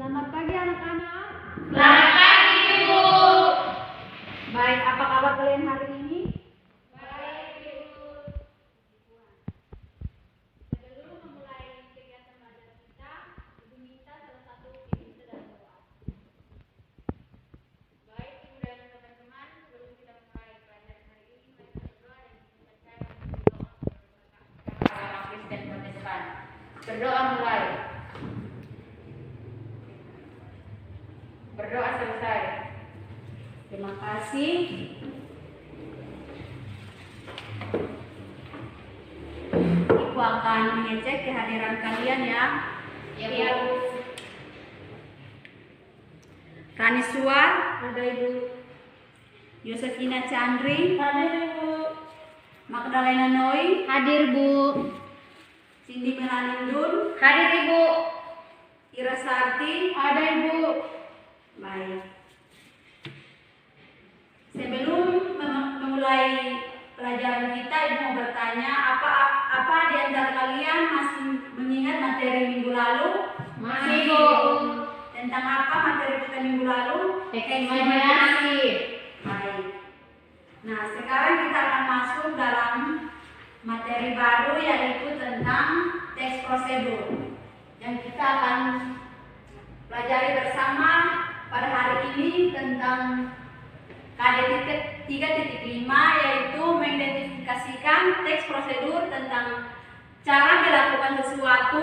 Selamat pagi anak-anak. Selamat pagi, Ibu. Baik, apa kabar kalian hari ini? Baik, Ibu. Sebelum memulai kegiatan belajar kita, Ibu minta salah satu kita dan doa. Baik, Ibu dan teman-teman, sebelum kita mulai pelajaran hari ini, mari kita berdoa dan kita berdoa agama Kristen Protestan. Berdoa mulai. Berdoa selesai. Terima kasih. Ibu akan mengecek kehadiran kalian ya. Iya, Bu. Rani Suar, ada Ibu. Yosefina Chandri, Hadir, Ibu. Magdalena Noi, Hadir, Bu. Cindy Melanindun, Hadir, Ibu. Ira Sarti, Ada, Ibu. baik. Sebelum memulai pelajaran kita, Ibu mau bertanya, apa di antara kalian masih mengingat materi minggu lalu? Masih, Bu. Tentang apa materi kita minggu lalu? Teks imajinasi. Baik. Nah, sekarang kita akan masuk dalam materi baru, yaitu tentang teks prosedur yang kita akan pelajari bersama pada hari ini tentang KD 3.5, yaitu mengidentifikasikan teks prosedur tentang cara melakukan sesuatu,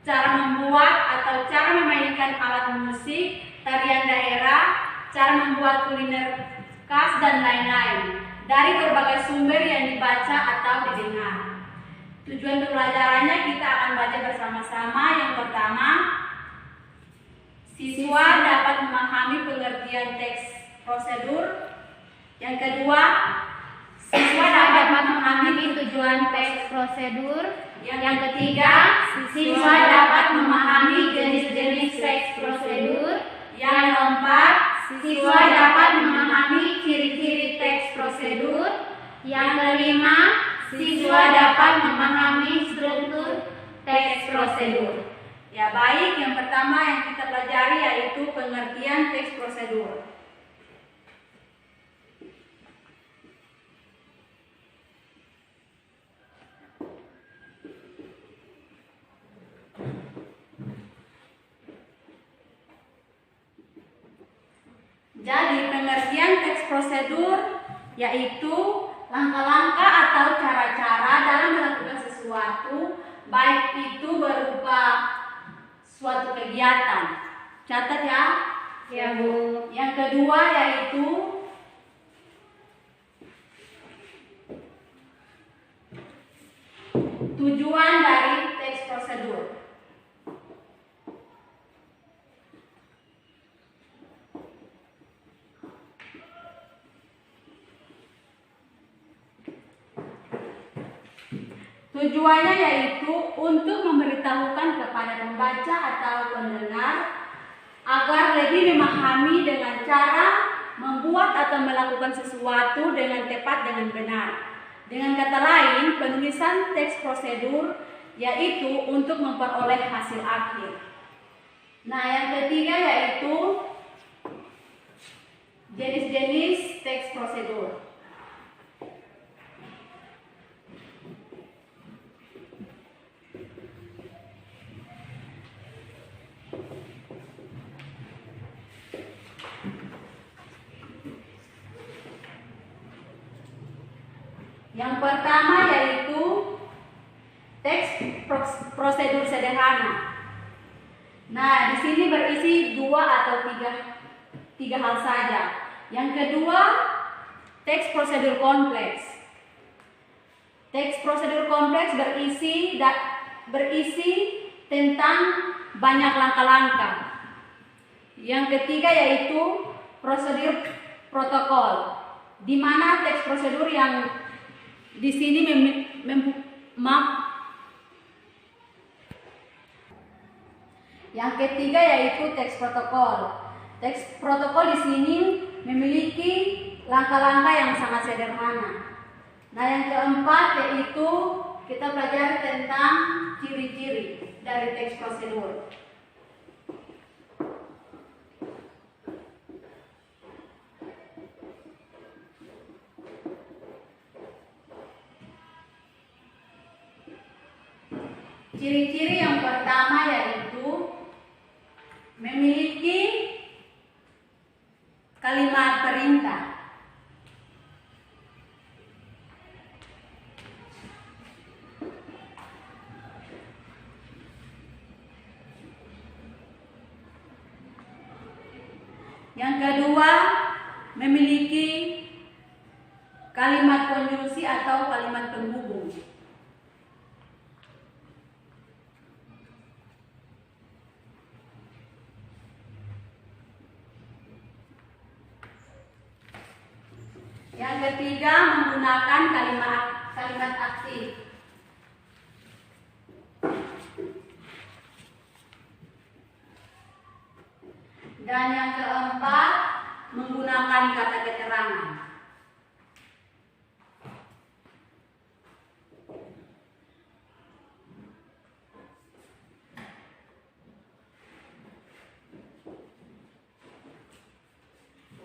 cara membuat atau cara memainkan alat musik, tarian daerah, cara membuat kuliner khas dan lain-lain dari berbagai sumber yang dibaca atau didengar. Tujuan pembelajarannya kita akan baca bersama-sama. Yang pertama, siswa dapat memahami pengertian teks prosedur. Yang kedua, siswa dapat memahami tujuan teks prosedur. Yang ketiga, siswa dapat memahami jenis-jenis teks prosedur. Yang keempat, siswa dapat memahami ciri-ciri teks prosedur. Yang kelima, siswa dapat memahami struktur teks prosedur. Ya baik, yang pertama yang kita pelajari yaitu pengertian teks prosedur. Jadi pengertian teks prosedur yaitu langkah-langkah atau cara-cara dalam melakukan sesuatu, baik itu berupa suatu kegiatan. Catat ya. Ya, Bu. Yang kedua yaitu tujuan dari teks prosedur. Tujuannya yaitu untuk memberitahukan kepada pembaca atau pendengar agar lebih memahami dengan cara membuat atau melakukan sesuatu dengan tepat dengan benar. Dengan kata lain, penulisan teks prosedur yaitu untuk memperoleh hasil akhir. Nah, yang ketiga yaitu jenis-jenis teks prosedur. Yang pertama yaitu teks prosedur sederhana. Nah, di sini berisi dua atau tiga hal saja. Yang kedua, teks prosedur kompleks. Teks prosedur kompleks berisi tentang banyak langkah-langkah. Yang ketiga yaitu prosedur protokol, di mana teks prosedur yang di sini yang ketiga yaitu teks protokol. Teks protokol di sini memiliki langkah-langkah yang sangat sederhana. Nah, yang keempat yaitu kita pelajari tentang ciri-ciri dari teks prosedur. Ciri-ciri yang pertama yaitu memiliki kalimat perintah. Yang kedua, memiliki kalimat konjungsi atau kalimat penghubung. Yang ketiga, menggunakan kalimat aktif. Dan yang keempat, menggunakan kata keterangan.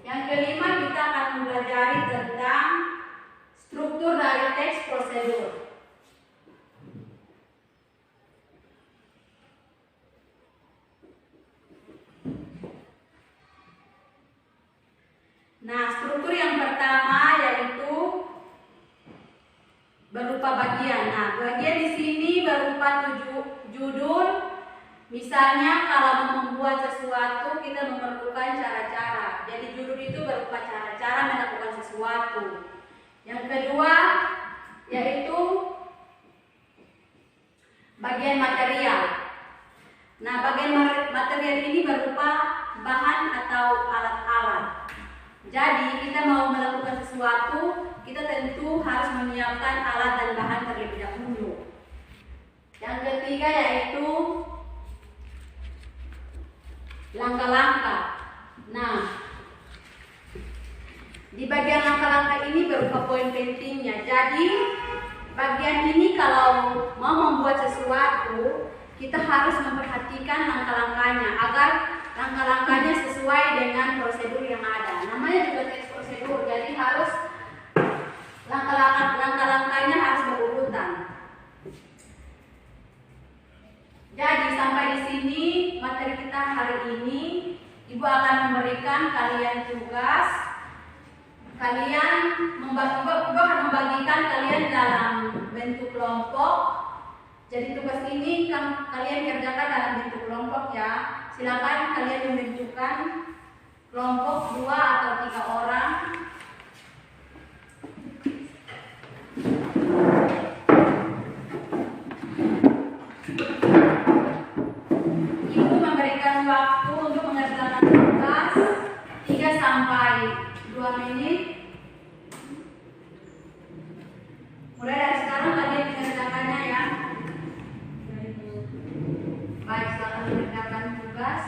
Yang kelima, kita akan mempelajari tentang struktur dari teks prosedur. Nah, struktur yang pertama yaitu berupa bagian. Nah, bagian di sini berupa judul. Misalnya kalau membuat sesuatu kita memerlukan cara-cara. Jadi judul itu berupa cara-cara melakukan sesuatu. Yang kedua yaitu bagian material. Nah, bagian material ini berupa bahan atau alat-alat. Jadi kita mau melakukan sesuatu, kita tentu harus menyiapkan alat dan bahan terlebih dahulu. Yang ketiga yaitu langkah-langkah. Nah, di bagian langkah-langkah ini berupa poin pentingnya. Jadi bagian ini kalau mau membuat sesuatu, kita harus memperhatikan langkah-langkahnya agar langkah-langkahnya sesuai dengan prosedur yang ada. Namanya juga teks prosedur, jadi harus langkah-langkahnya harus berurutan. Jadi sampai di sini materi kita hari ini. Ibu akan memberikan kalian tugas. Kalian membagikan kalian dalam bentuk kelompok. Jadi tugas ini kalian kerjakan dalam bentuk kelompok ya. Silakan kalian membentukkan kelompok 2 atau 3 orang. Ibu memberikan waktu untuk mengerjakan tugas 3 sampai 2 menit. Mulai dari sekarang kalian mengerjakannya ya. Baik, silakan mengerjakan tugas.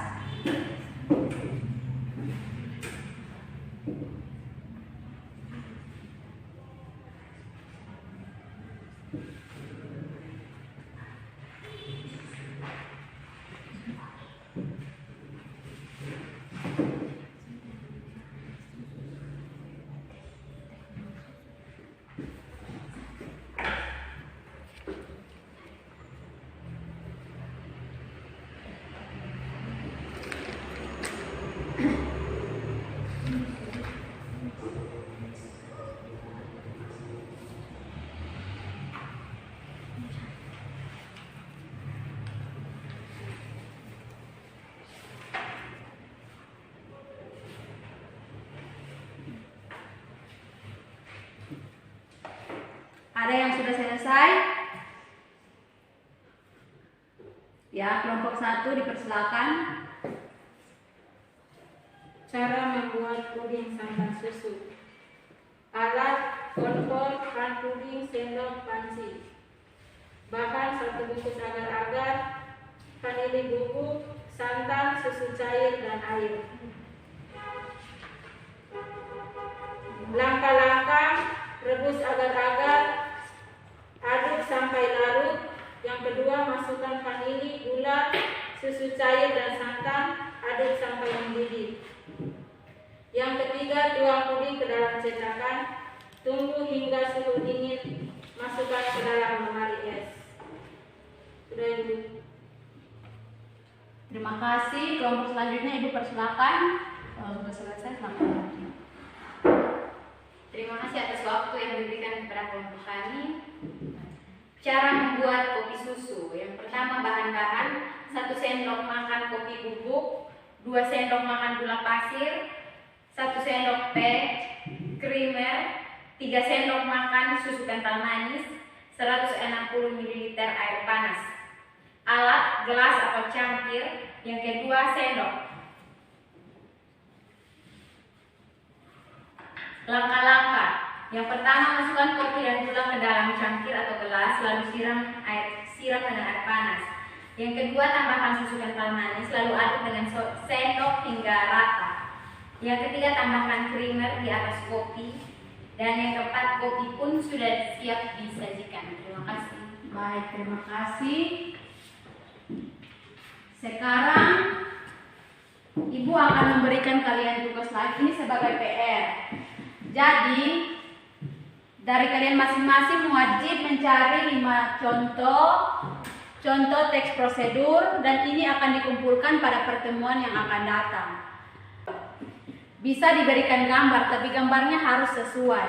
Ada yang sudah selesai? Ya, kelompok 1 dipersilakan. Cara membuat puding santan susu. Alat: kontrol, pan puding, sendok, panci. Bahan: 1 bungkus agar-agar, vanili bubuk, santan, susu cair, dan air. Langkah-langkah: rebus agar-agar, aduk sampai larut. Yang kedua, masukkan vanili, gula, susu cair, dan santan, aduk sampai mendidih. Yang ketiga, tuang puding ke dalam cetakan, tunggu hingga suhu dingin, masukkan ke dalam lemari es. Sudah Ibu. Terima kasih. Kelompok selanjutnya Ibu persilakan. Kalau sudah selesai, selamat pagi. Terima kasih atas waktu yang diberikan kepada kelompok kami. Cara membuat kopi susu. Yang pertama, bahan-bahan: 1 sendok makan kopi bubuk, 2 sendok makan gula pasir, 1 sendok teh, creamer, 3 sendok makan susu kental manis, 160 ml air panas. Alat: gelas atau cangkir. Yang kedua, sendok. Langkah-langkah. Yang pertama, masukkan kopi dan gula ke dalam cangkir atau gelas, lalu siram dengan air panas. Yang kedua, tambahkan susu kental manis, lalu aduk dengan sendok hingga rata. Yang ketiga, tambahkan creamer di atas kopi. Dan yang keempat, kopi pun sudah siap disajikan. Terima kasih. Baik, terima kasih. Sekarang Ibu akan memberikan kalian tugas lagi ini sebagai PR. Jadi dari kalian masing-masing wajib mencari 5 contoh teks prosedur, dan ini akan dikumpulkan pada pertemuan yang akan datang. Bisa diberikan gambar, tapi gambarnya harus sesuai.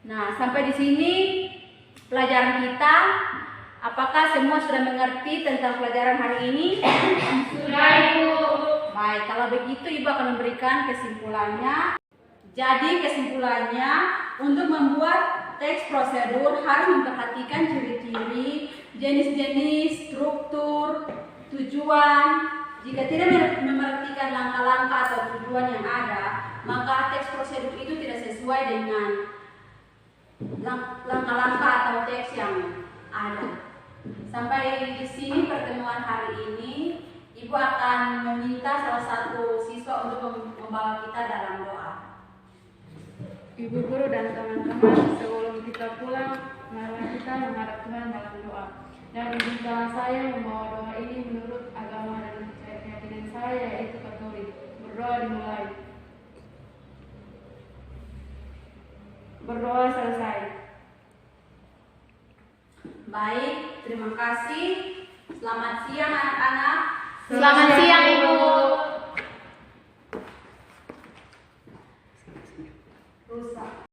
Nah, sampai di sini pelajaran kita. Apakah semua sudah mengerti tentang pelajaran hari ini? Sudah Ibu. Baik, kalau begitu Ibu akan memberikan kesimpulannya. Jadi kesimpulannya, untuk membuat teks prosedur harus memperhatikan ciri-ciri, jenis-jenis, struktur, tujuan. Jika tidak memperhatikan langkah-langkah atau tujuan yang ada, maka teks prosedur itu tidak sesuai dengan langkah-langkah atau teks yang ada. Sampai di sini pertemuan hari ini. Ibu akan meminta salah satu siswa untuk membawa kita dalam doa. Ibu guru dan teman-teman, sebelum kita pulang, marilah kita menghadap Tuhan dalam doa. Dan izinkanlah saya membawa doa ini menurut agama dan keyakinan saya, yaitu Katolik. Berdoa dimulai. Berdoa selesai. Baik, terima kasih. Selamat siang anak-anak. Selamat siang, Ibu.